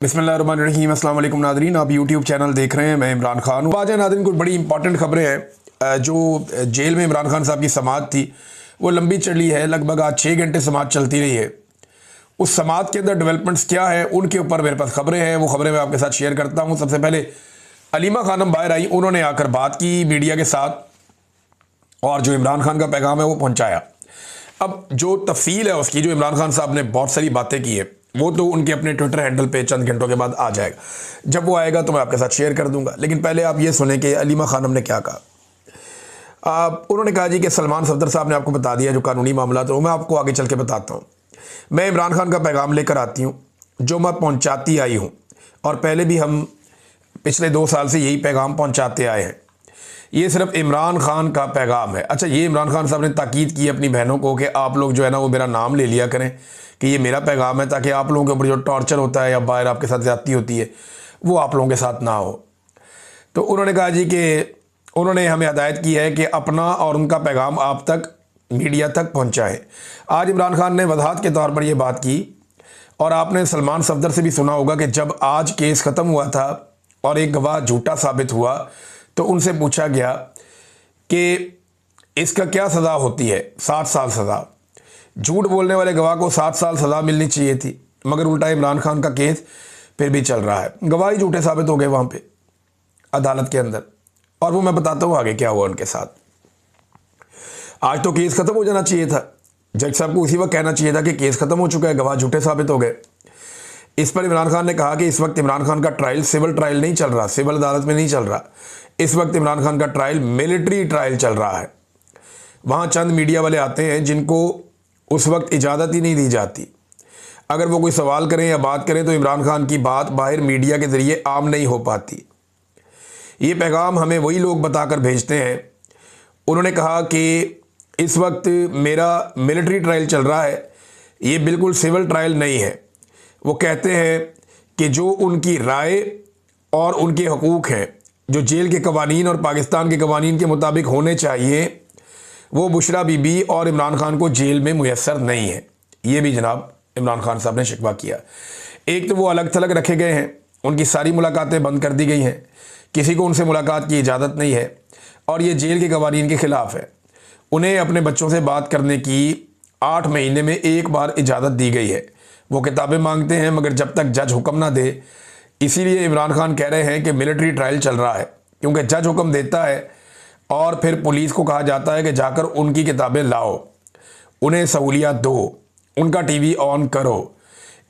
बिस्मिल्लाहिर्रहमानिर्रहीम। अस्सलाम वालेकुम नादरीन, आप यूट्यूब चैनल देख रहे हैं। मैं इमरान खान हूँ। आज है नादरीन, कुछ बड़ी इंपॉर्टेंट खबरें हैं। जो जेल में इमरान खान साहब की समाअत थी वो लंबी चली है, लगभग आज 6 घंटे समाअत चलती रही है। उस समाअत के अंदर डेवलपमेंट्स क्या है उनके ऊपर मेरे पास खबरें हैं, वो खबरें मैं आपके साथ शेयर करता हूँ। सबसे पहले अलीमा खानम बाहर आई, उन्होंने आकर बात की मीडिया के साथ और जो इमरान खान का पैगाम है वो पहुँचाया। अब जो तफसील है उसकी, जो इमरान खान साहब ने बहुत सारी बातें की है, वो तो उनके अपने ट्विटर हैंडल पे चंद घंटों के बाद आ जाएगा। जब वो आएगा तो मैं आपके साथ शेयर कर दूंगा। लेकिन पहले आप ये सुने कि अलीमा खानम ने क्या कहा। उन्होंने कहा जी कि सलमान सफदर साहब ने आपको बता दिया जो कानूनी मामला, तो मैं आपको आगे चल के बताता हूँ। मैं इमरान खान का पैगाम लेकर आती हूँ जो मैं पहुँचाती आई हूँ, और पहले भी हम पिछले 2 साल से यही पैगाम पहुँचाते आए हैं। ये सिर्फ इमरान खान का पैगाम है। अच्छा, ये इमरान खान साहब ने ताकीद की अपनी बहनों को कि आप लोग जो है ना वो मेरा नाम ले लिया करें कि ये मेरा पैगाम है, ताकि आप लोगों के ऊपर जो टॉर्चर होता है या बाहर आपके साथ ज़्यादती होती है वो आप लोगों के साथ ना हो। तो उन्होंने कहा जी कि उन्होंने हमें हदायत की है कि अपना और उनका पैगाम आप तक, मीडिया तक पहुँचाएँ। आज इमरान खान ने वजाहत के तौर पर यह बात की, और आपने सलमान सफदर से भी सुना होगा कि जब आज केस ख़त्म हुआ था और एक गवाह झूठा साबित हुआ तो उनसे पूछा गया कि इसका क्या सज़ा होती है। 7 साल सज़ा। झूठ बोलने वाले गवाह को 7 साल सज़ा मिलनी चाहिए थी, मगर उल्टा इमरान खान का केस फिर भी चल रहा है। गवाह ही झूठे साबित हो गए वहाँ पे अदालत के अंदर, और वो मैं बताता हूँ आगे क्या हुआ उनके साथ। आज तो केस ख़त्म हो जाना चाहिए था। जज साहब को उसी वक्त कहना चाहिए था कि केस ख़त्म हो चुका है, गवाह झूठे साबित हो गए। इस पर इमरान खान ने कहा कि इस वक्त इमरान खान का ट्रायल सिविल ट्रायल नहीं चल रहा, सिविल अदालत में नहीं चल रहा। इस वक्त इमरान खान का ट्रायल मिलिट्री ट्रायल चल रहा है। वहाँ चंद मीडिया वाले आते हैं जिनको उस वक्त इजाज़त ही नहीं दी जाती। अगर वो कोई सवाल करें या बात करें तो इमरान खान की बात बाहर मीडिया के ज़रिए आम नहीं हो पाती। ये पैगाम हमें वही लोग बताकर भेजते हैं। उन्होंने कहा कि इस वक्त मेरा मिलिट्री ट्रायल चल रहा है, ये बिल्कुल सिविल ट्रायल नहीं है। वो कहते हैं कि जो उनकी राय और उनके हकूक़ हैं, जो जेल के कवानीन और पाकिस्तान के कवानीन के मुताबिक होने चाहिए, वो बुशरा बीबी और इमरान खान को जेल में मुयस्सर नहीं है। ये भी जनाब इमरान खान साहब ने शिकवा किया। एक तो वो अलग थलग रखे गए हैं, उनकी सारी मुलाकातें बंद कर दी गई हैं, किसी को उनसे मुलाकात की इजाज़त नहीं है, और ये जेल के कवानीन के ख़िलाफ़ है। उन्हें अपने बच्चों से बात करने की 8 महीने में एक बार इजाज़त दी गई है। वो किताबें मांगते हैं मगर जब तक जज हुक्म ना दे, इसीलिए इमरान खान कह रहे हैं कि मिलिट्री ट्रायल चल रहा है, क्योंकि जज हुक्म देता है और फिर पुलिस को कहा जाता है कि जाकर उनकी किताबें लाओ, उन्हें सहूलियात दो, उनका टीवी ऑन करो।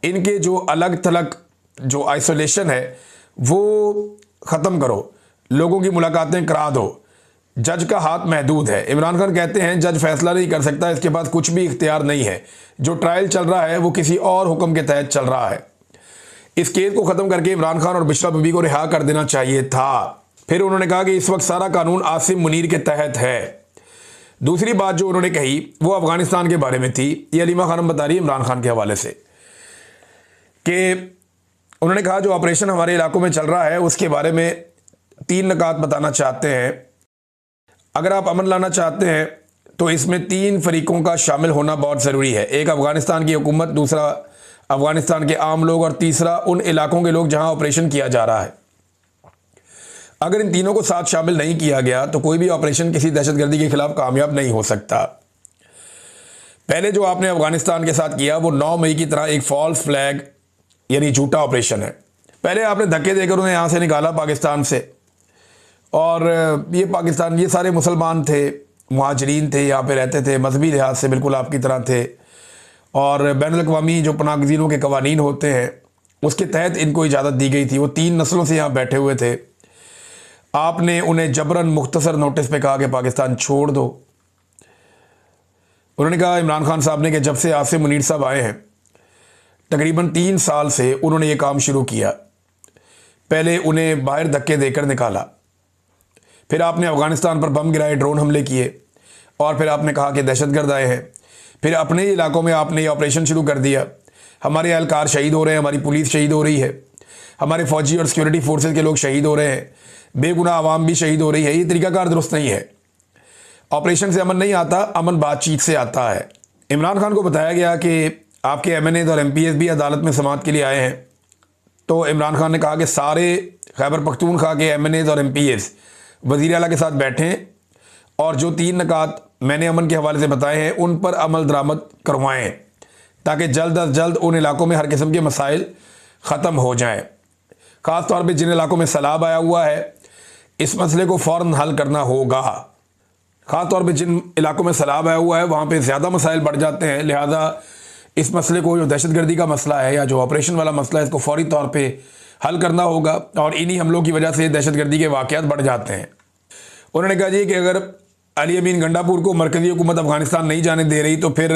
इनके जो अलग थलग जो आइसोलेशन है वो ख़त्म करो, लोगों की मुलाकातें करा दो। जज का हाथ महदूद है। इमरान खान कहते हैं जज फैसला नहीं कर सकता, इसके पास कुछ भी इख्तियार नहीं है। जो ट्रायल चल रहा है वो किसी और हुक्म के तहत चल रहा है। इस केस को ख़त्म करके इमरान खान और बुशरा बीबी को रिहा कर देना चाहिए था। फिर उन्होंने कहा कि इस वक्त सारा कानून आसिम मुनीर के तहत है। दूसरी बात जो उन्होंने कही वो अफगानिस्तान के बारे में थी। ये अलीमा खानम बता रही है इमरान खान के हवाले से कि उन्होंने कहा जो ऑपरेशन हमारे इलाकों में चल रहा है उसके बारे में 3 नुकात बताना चाहते हैं। अगर आप अमन लाना चाहते हैं तो इसमें 3 फरीकों का शामिल होना बहुत ज़रूरी है। एक अफ़गानिस्तान की हुकूमत, दूसरा अफ़गानिस्तान के आम लोग, और तीसरा उन इलाकों के लोग जहां ऑपरेशन किया जा रहा है। अगर इन तीनों को साथ शामिल नहीं किया गया तो कोई भी ऑपरेशन किसी दहशतगर्दी के खिलाफ कामयाब नहीं हो सकता। पहले जो आपने अफ़गानिस्तान के साथ किया वो 9 मई की तरह एक फॉल्स फ्लैग यानी झूठा ऑपरेशन है। पहले आपने धक्के देकर उन्हें यहाँ से निकाला पाकिस्तान से, और ये पाकिस्तान, ये सारे मुसलमान थे, मुहाजिरीन थे, यहाँ पे रहते थे, मजहबी लिहाज से बिल्कुल आपकी तरह थे, और बैनुल-अक़वामी जो पनाहगज़ीनों के कवानीन होते हैं उसके तहत इनको इजाज़त दी गई थी। वो 3 नस्लों से यहाँ बैठे हुए थे। आपने उन्हें जबरन मुख्तसर नोटिस पे कहा कि पाकिस्तान छोड़ दो। उन्होंने कहा इमरान खान साहब ने कि जब से आसिम मुनीर साहब आए हैं तकरीबन 3 साल से उन्होंने ये काम शुरू किया। पहले उन्हें बाहर धक्के देकर निकाला, फिर आपने अफ़गानिस्तान पर बम गिराए, ड्रोन हमले किए, और फिर आपने कहा कि दहशतगर्द आए हैं। फिर अपने ही इलाकों में आपने ये ऑपरेशन शुरू कर दिया। हमारे एहलकार शहीद हो रहे हैं, हमारी पुलिस शहीद हो रही है, हमारे फ़ौजी और सिक्योरिटी फोर्सेज के लोग शहीद हो रहे हैं, बेगुनाह आवाम भी शहीद हो रही है। ये तरीकाकार दुरुस्त नहीं है। ऑपरेशन से अमन नहीं आता, अमन बातचीत से आता है। इमरान खान को बताया गया कि आपके MNAs और MPs भी अदालत में समाअत के लिए आए हैं, तो इमरान खान ने कहा कि सारे खैबर पख्तूनख्वा के MNAs और MPAs वज़ीर आला के साथ बैठें और जो 3 नकात मैंने अमन के हवाले से बताए हैं उन पर अमल दरामद करवाएं ताकि जल्द अज जल्द उन इलाकों में हर किस्म के मसाइल ख़त्म हो जाएं। ख़ास तौर पे जिन इलाकों में सैलाब आया हुआ है इस मसले को फ़ौरन हल करना होगा। ख़ास तौर पे जिन इलाकों में सैलाब आया हुआ है वहाँ पे ज़्यादा मसाइल बढ़ जाते हैं, लिहाजा इस मसले को, जो दहशतगर्दी का मसला है या जो ऑपरेशन वाला मसला है, इसको फौरी तौर पे हल करना होगा और इन्हीं हमलों की वजह से दहशतगर्दी के वाक़यात बढ़ जाते हैं। उन्होंने कहा जी कि अगर अली अमीन गंडापुर को मरकज़ी हुकूमत अफ़गानिस्तान नहीं जाने दे रही तो फिर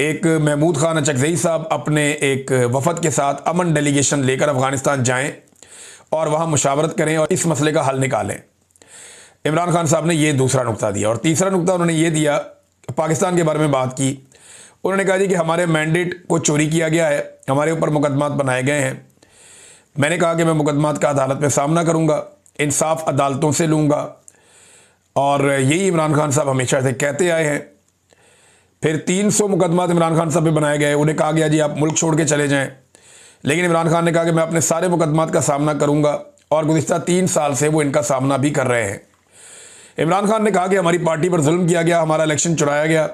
एक महमूद खान अचकज़ई साहब अपने एक वफ़द के साथ अमन डेलीगेशन लेकर अफ़गानिस्तान जाएँ और वहाँ मुशावरत करें और इस मसले का हल निकालें। इमरान खान साहब ने ये दूसरा नुक्ता दिया। और तीसरा नुक्ता उन्होंने ये दिया, पाकिस्तान के बारे में बात की। उन्होंने कहा जी कि हमारे मैंडेट को चोरी किया गया है, हमारे ऊपर मुकदमात बनाए गए हैं। मैंने कहा कि मैं मुकदमात का अदालत में सामना करूँगा, इंसाफ अदालतों से लूँगा और यही इमरान खान साहब हमेशा से कहते आए हैं। फिर 300 मुकदमात इमरान खान साहब पे बनाए गए। उन्हें कहा गया जी आप मुल्क छोड़ के चले जाएं, लेकिन इमरान खान ने कहा कि मैं अपने सारे मुकदमात का सामना करूंगा और गुज़िश्ता 3 साल से वो इनका सामना भी कर रहे हैं। इमरान खान ने कहा कि हमारी पार्टी पर जुल्म किया गया, हमारा इलेक्शन चुराया गया,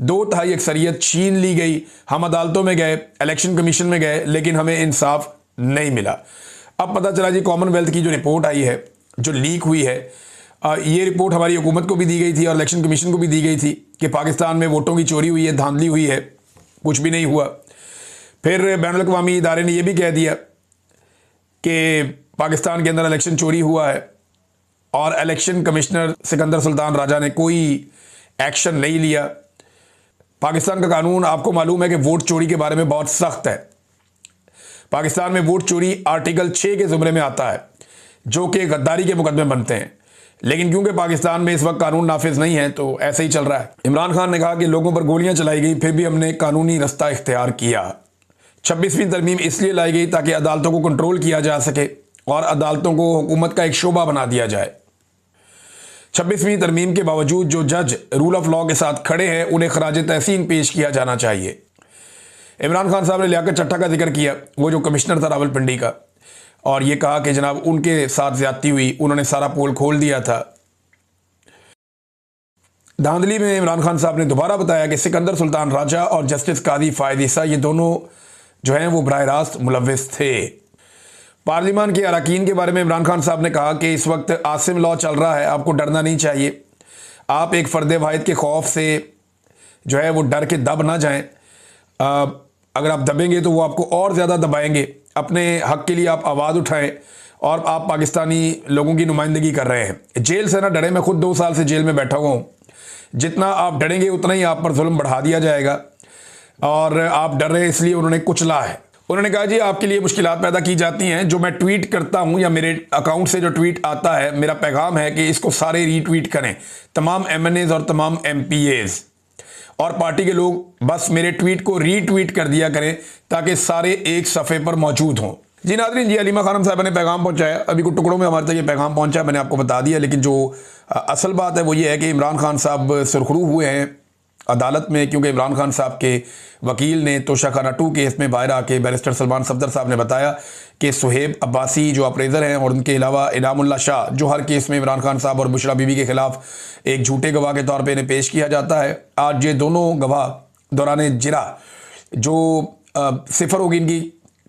2/3 अक्सरियत छीन ली गई, हम अदालतों में गए, इलेक्शन कमीशन में गए, लेकिन हमें इंसाफ नहीं मिला। अब पता चला जी कॉमनवेल्थ की जो रिपोर्ट आई है, जो लीक हुई है, ये रिपोर्ट हमारी हुकूमत को भी दी गई थी और इलेक्शन कमीशन को भी दी गई थी कि पाकिस्तान में वोटों की चोरी हुई है, धांधली हुई है, कुछ भी नहीं हुआ। फिर बैनुल-अक़वामी इदारे ने यह भी कह दिया कि पाकिस्तान के अंदर इलेक्शन चोरी हुआ है और इलेक्शन कमिश्नर सिकंदर सुल्तान राजा ने कोई एक्शन नहीं लिया। पाकिस्तान का कानून आपको मालूम है कि वोट चोरी के बारे में बहुत सख्त है। पाकिस्तान में वोट चोरी आर्टिकल 6 के ज़ुमरे में आता है, जो कि गद्दारी के मुकदमे बनते हैं, लेकिन क्योंकि पाकिस्तान में इस वक्त कानून नाफिज नहीं है तो ऐसे ही चल रहा है। इमरान खान ने कहा कि लोगों पर गोलियां चलाई गई, फिर भी हमने कानूनी रास्ता इख्तियार किया। 26वीं तरमीम इसलिए लाई गई ताकि अदालतों को कंट्रोल किया जा सके और अदालतों को हुकूमत का एक शोबा बना दिया जाए। 26वीं तरमीम के बावजूद जो जज रूल ऑफ लॉ के साथ खड़े हैं उन्हें खराज तहसीन पेश किया जाना चाहिए। इमरान खान साहब ने लियाकत चट्टा का जिक्र किया, वो जो कमिश्नर था रावलपिंडी का, और ये कहा कि जनाब उनके साथ ज्यादती हुई, उन्होंने सारा पोल खोल दिया था। धांधली में इमरान खान साहब ने दोबारा बताया कि सिकंदर सुल्तान राजा और जस्टिस कादी फायद ईसा ये दोनों जो हैं वो बराह रास्त मुलव्विस थे। पार्लिमान के अरकान के बारे में इमरान खान साहब ने कहा कि इस वक्त आसिम लॉ चल रहा है, आपको डरना नहीं चाहिए। आप एक फ़र्द वाहिद के खौफ से जो है वो डर के दब ना जाएं। अगर आप दबेंगे तो वो आपको और ज़्यादा दबाएंगे। अपने हक़ के लिए आप आवाज़ उठाएं और आप पाकिस्तानी लोगों की नुमाइंदगी कर रहे हैं। जेल से ना डरें, मैं खुद 2 साल से जेल में बैठा हुआ हूँ। जितना आप डरेंगे उतना ही आप पर जुल्म बढ़ा दिया जाएगा और आप डर रहे इसलिए उन्होंने कुचला है। उन्होंने कहा जी आपके लिए मुश्किलात पैदा की जाती हैं, जो मैं ट्वीट करता हूं या मेरे अकाउंट से जो ट्वीट आता है, मेरा पैगाम है कि इसको सारे रीट्वीट करें, तमाम MNAs और तमाम MPAs और पार्टी के लोग बस मेरे ट्वीट को रीट्वीट कर दिया करें ताकि सारे एक सफ़े पर मौजूद हों। जी नाज़रीन, जी अलीमा खानम साहब ने पैगाम पहुंचाया, अभी कुछ टुकड़ों में हमारे तक ये पैगाम पहुंचा, मैंने आपको बता दिया, लेकिन जो असल बात है वो ये है कि इमरान खान साहब सुरखरू हुए हैं अदालत में, क्योंकि इमरान खान साहब के वकील ने तोशाखाना 2 केस में बाहर आके बैरिस्टर सलमान सफदर साहब ने बताया कि सुहेब अब्बासी जो अप्रेजर हैं और उनके अलावा इनामुल्लाह शाह जो हर केस में इमरान खान साहब और बुशरा बीबी के खिलाफ एक झूठे गवाह के तौर पे इन्हें पेश किया जाता है। आज ये दोनों गवाह दौरान जिरा जो सिफर होगी इनकी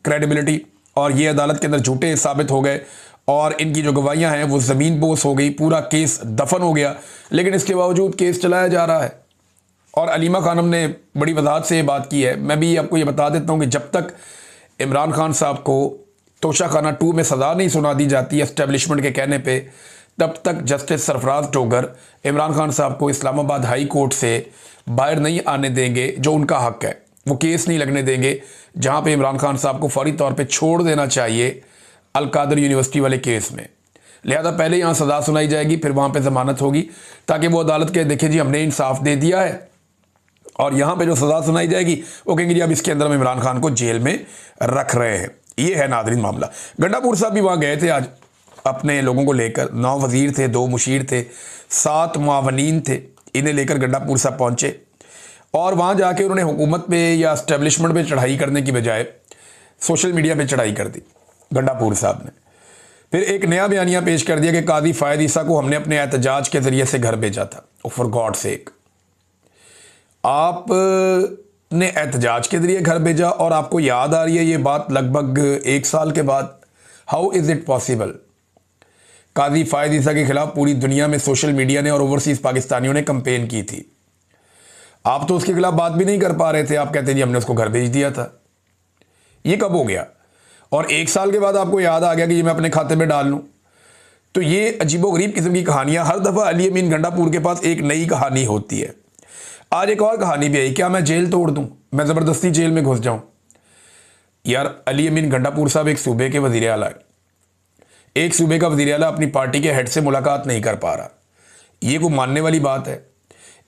क्रेडिबिलिटी और ये अदालत के अंदर झूठे साबित हो गए और इनकी जो गवाहियाँ हैं वो ज़मीन बोस हो गई, पूरा केस दफन हो गया। लेकिन इसके बावजूद केस चलाया जा रहा है और अलीमा खानम ने बड़ी वजाहत से ये बात की है। मैं भी आपको ये बता देता हूँ कि जब तक इमरान खान साहब को तोशाखाना 2 में सज़ा नहीं सुना दी जाती एस्टेब्लिशमेंट के कहने पे, तब तक जस्टिस सरफराज टोगर इमरान खान साहब को इस्लामाबाद हाई कोर्ट से बाहर नहीं आने देंगे, जो उनका हक़ है। वो केस नहीं लगने देंगे जहाँ पे इमरान खान साहब को फौरी तौर पे छोड़ देना चाहिए अल-कादर यूनिवर्सिटी वाले केस में। लिहाजा पहले यहाँ सज़ा सुनाई जाएगी, फिर वहाँ पे ज़मानत होगी, ताकि वो अदालत के देखें जी हमने इंसाफ दे दिया है। और यहाँ पे जो सज़ा सुनाई जाएगी वो कहेंगे जी अब इसके अंदर हम इमरान खान को जेल में रख रहे हैं। ये है नाज़रीन मामला। गंडापुर साहब भी वहाँ गए थे आज अपने लोगों को लेकर। 9 वज़ीर थे, 2 मुशीर थे, 7 मुआवनीन थे, इन्हें लेकर गंडापुर साहब पहुँचे और वहाँ जाके उन्होंने हुकूमत पे या एस्टेब्लिशमेंट पे चढ़ाई करने की बजाय सोशल मीडिया पे चढ़ाई कर दी। गंडापुर साहब ने। फिर एक नया बयानिया पेश कर दिया कि काजी फायद ईसा को हमने अपने एहतजाज के ज़रिए से घर भेजा था। फॉर गॉड सेक, आपने एहतजाज के ज़रिए घर भेजा और आपको याद आ रही है ये बात लगभग 1 साल के बाद। How is it possible? Qazi Faez Isa के खिलाफ पूरी दुनिया में सोशल मीडिया ने और ओवरसीज़ पाकिस्तानियों ने कंपेन की थी। आप तो उसके खिलाफ बात भी नहीं कर पा रहे थे। आप कहते जी हमने उसको घर भेज दिया था। ये कब हो गया? और 1 साल के बाद आपको याद आ गया कि ये मैं अपने खाते में डाल लूँ। तो ये अजीबोगरीब किस्म की कहानियाँ, हर दफ़ा अली अमीन गंडापुर के पास एक नई कहानी होती है। आज एक और कहानी भी आई, क्या मैं जेल तोड़ दूँ, मैं ज़बरदस्ती जेल में घुस जाऊँ? यार अली अमीन गंडापुर साहब एक सूबे के वज़ीर आला है। एक सूबे का वज़ीर आला अपनी पार्टी के हेड से मुलाकात नहीं कर पा रहा, ये कोई मानने वाली बात है?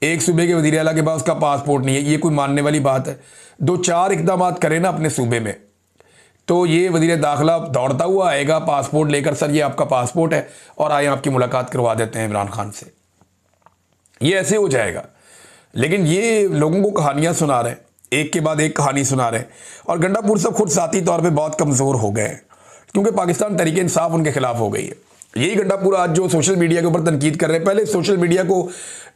एक सूबे के वज़ीर आला के पास उसका पासपोर्ट नहीं है, ये कोई मानने वाली बात है? 2-4 इक़दाम करें ना अपने सूबे में, तो ये वज़ीर दाखिला दौड़ता हुआ आएगा पासपोर्ट लेकर, सर ये आपका पासपोर्ट है और आए आपकी मुलाकात करवा देते हैं इमरान खान से। ये ऐसे हो जाएगा। लेकिन ये लोगों को कहानियाँ सुना रहे हैं, एक के बाद एक कहानी सुना रहे हैं। और गंडापुर साहब खुद ज़ाती तौर पे बहुत कमज़ोर हो गए हैं क्योंकि पाकिस्तान तहरीक इंसाफ उनके खिलाफ हो गई है। यही गंडापुर आज जो सोशल मीडिया के ऊपर तनकीद कर रहे हैं, पहले सोशल मीडिया को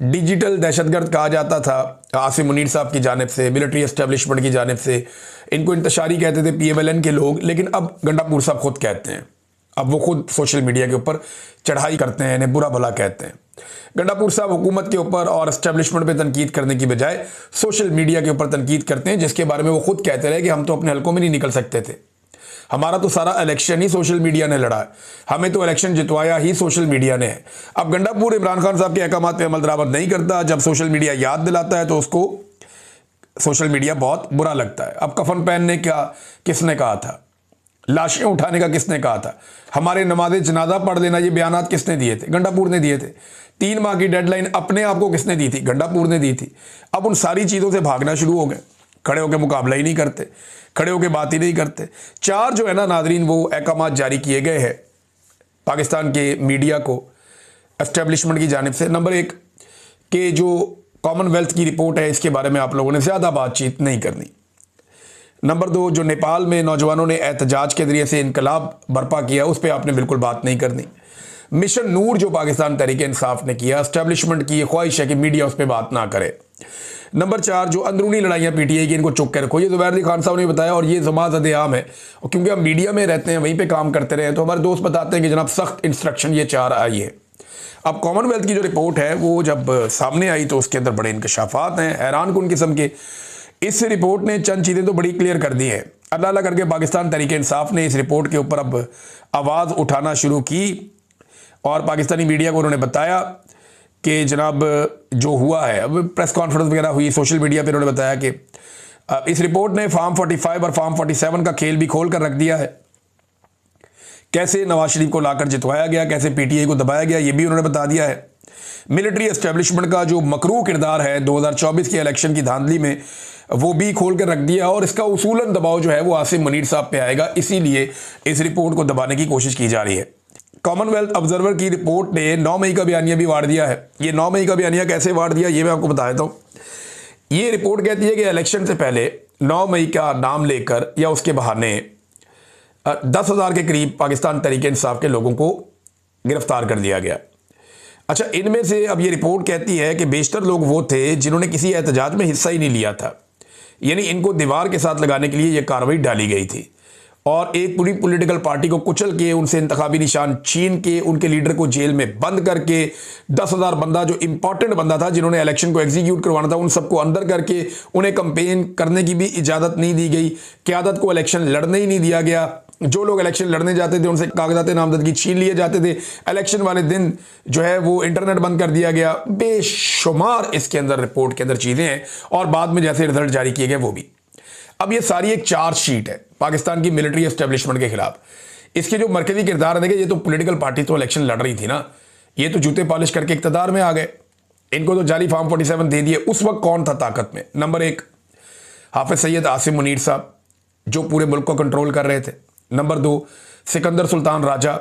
डिजिटल दहशतगर्द कहा जाता था आसिम मुनीर साहब की जानिब से, मिलिट्री एस्टेब्लिशमेंट की जानिब से, इनको इंतशारी कहते थे PMLN के लोग। लेकिन अब गंडापुर साहब खुद कहते हैं, अब वो खुद सोशल मीडिया के ऊपर चढ़ाई करते हैं, इन्हें बुरा भला कहते हैं। गंडापुर साहब हुकूमत के ऊपर और एस्टेब्लिशमेंट पे तनकीद करने की बजाय सोशल मीडिया के ऊपर तनकीद करते हैं, जिसके बारे में वो खुद कहते रहे कि हम तो अपने हलकों में नहीं निकल सकते थे, हमारा तो सारा इलेक्शन ही सोशल मीडिया ने लड़ा है, हमें तो इलेक्शन जितवाया ही सोशल मीडिया ने है। अब गंडापुर इमरान खान साहब के अहकामात पे अमल दरामद नहीं करता, जब सोशल मीडिया याद दिलाता है तो उसको सोशल मीडिया बहुत बुरा लगता है। अब कफन पहनने का किसने कहा था, लाशें उठाने का किसने कहा था, हमारे नमाज़े जनाजा पढ़ देना, ये बयानात किसने दिए थे? गंडापुर ने दिए थे। 3 माह की डेडलाइन अपने आप को किसने दी थी? गंडापुर ने दी थी। अब उन सारी चीज़ों से भागना शुरू हो गए, खड़े होकर मुकाबला ही नहीं करते, खड़े होकर बात ही नहीं करते। 4 जो है ना नादरीन, वो अहकामात जारी किए गए हैं पाकिस्तान के मीडिया को एस्टेब्लिशमेंट की जानिब से। नंबर 1 कि जो कॉमनवेल्थ की रिपोर्ट है इसके बारे में आप लोगों ने ज़्यादा बातचीत नहीं करनी। नंबर 2 जो नेपाल में नौजवानों ने एहतजाज के ज़रिए से इनकलाब बर्पा किया उस पर आपने बिल्कुल बात नहीं करनी। मिशन नूर जो पाकिस्तान तहरीक इंसाफ ने किया, एस्टेब्लिशमेंट की ख्वाहिश है कि मीडिया उस पर बात ना करे। नंबर 4 जो अंदरूनी लड़ाइयाँ PTI की, इनको चुप के रखो, ये ज़ुबैर अली खान साहब ने बताया और ये ज़मात आम है। और क्योंकि हम मीडिया में रहते हैं, वहीं पे काम करते रहे हैं, तो हमारे दोस्त बताते हैं कि जनाब सख्त इंस्ट्रक्शन ये 4 आई है। अब कॉमनवेल्थ की जो रिपोर्ट है वो जब सामने आई तो उसके अंदर बड़े इंकशाफात हैं हैरान कुन किस्म के। इस रिपोर्ट ने चंद चीज़ें तो बड़ी क्लियर कर दी हैं। अल्लाह अल्लाह करके पाकिस्तान तहरीक इंसाफ ने इस रिपोर्ट के ऊपर अब आवाज़ उठाना शुरू की और पाकिस्तानी मीडिया को उन्होंने बताया कि जनाब जो हुआ है, अब प्रेस कॉन्फ्रेंस वगैरह हुई, सोशल मीडिया पर उन्होंने बताया कि इस रिपोर्ट ने फार्म 45 और फार्म 47 का खेल भी खोल कर रख दिया है। कैसे नवाज शरीफ को लाकर जितवाया गया, कैसे PTI को दबाया गया, ये भी उन्होंने बता दिया है। मिलिट्री एस्टेब्लिशमेंट का जो मकरू किरदार है 2024 के इलेक्शन की धांधली में, वो भी खोल कर रख दिया और इसका उसूलन दबाव जो है वो आसिम मुनीर साहब पे आएगा, इसीलिए इस रिपोर्ट को दबाने की कोशिश की जा रही है। कॉमनवेल्थ ऑब्जर्वर की रिपोर्ट ने 9 मई का बयानिया भी वार दिया है। ये 9 मई का बयानिया कैसे वार दिया ये मैं आपको बता देता हूँ। ये रिपोर्ट कहती है कि इलेक्शन से पहले 9 मई का नाम लेकर या उसके बहाने 10,000 के करीब पाकिस्तान तहरीक इंसाफ के लोगों को गिरफ्तार कर दिया गया। अच्छा, इनमें से अब ये रिपोर्ट कहती है कि बेशतर लोग वो थे जिन्होंने किसी एहतजाज में हिस्सा ही नहीं लिया था, यानी इनको दीवार के साथ लगाने के लिए ये कार्रवाई डाली गई थी और एक पूरी पॉलिटिकल पार्टी को कुचल के, उनसे इंतखाबी निशान छीन के, उनके लीडर को जेल में बंद करके, 10,000 बंदा जो इंपॉर्टेंट बंदा था जिन्होंने इलेक्शन को एग्जीक्यूट करवाना था, उन सबको अंदर करके उन्हें कंपेन करने की भी इजाज़त नहीं दी गई। क़यादत को इलेक्शन लड़ने ही नहीं दिया गया। जो लोग इलेक्शन लड़ने जाते थे उनसे कागजात नामजदगी छीन लिए जाते थे। इलेक्शन वाले दिन जो है वो इंटरनेट बंद कर दिया गया। बेशुमार इसके अंदर रिपोर्ट के अंदर चीज़ें हैं और बाद में जैसे रिजल्ट जारी किए गए वो भी। अब ये सारी एक चार्जशीट है पाकिस्तान की मिलिट्री एस्टेब्लिशमेंट के खिलाफ। इसके जो मरकजी किरदार है, ये तो पॉलिटिकल पार्टी तो इलेक्शन लड़ रही थी ना, ये तो जूते पॉलिश करके इक़्तिदार में आ गए, इनको तो जाली फार्म 47 दे दिए। उस वक्त कौन था ताकत में? नंबर 1 हाफिज सैयद आसिम मुनीर साहब जो पूरे मुल्क को कंट्रोल कर रहे थे। नंबर 2 सिकंदर सुल्तान राजा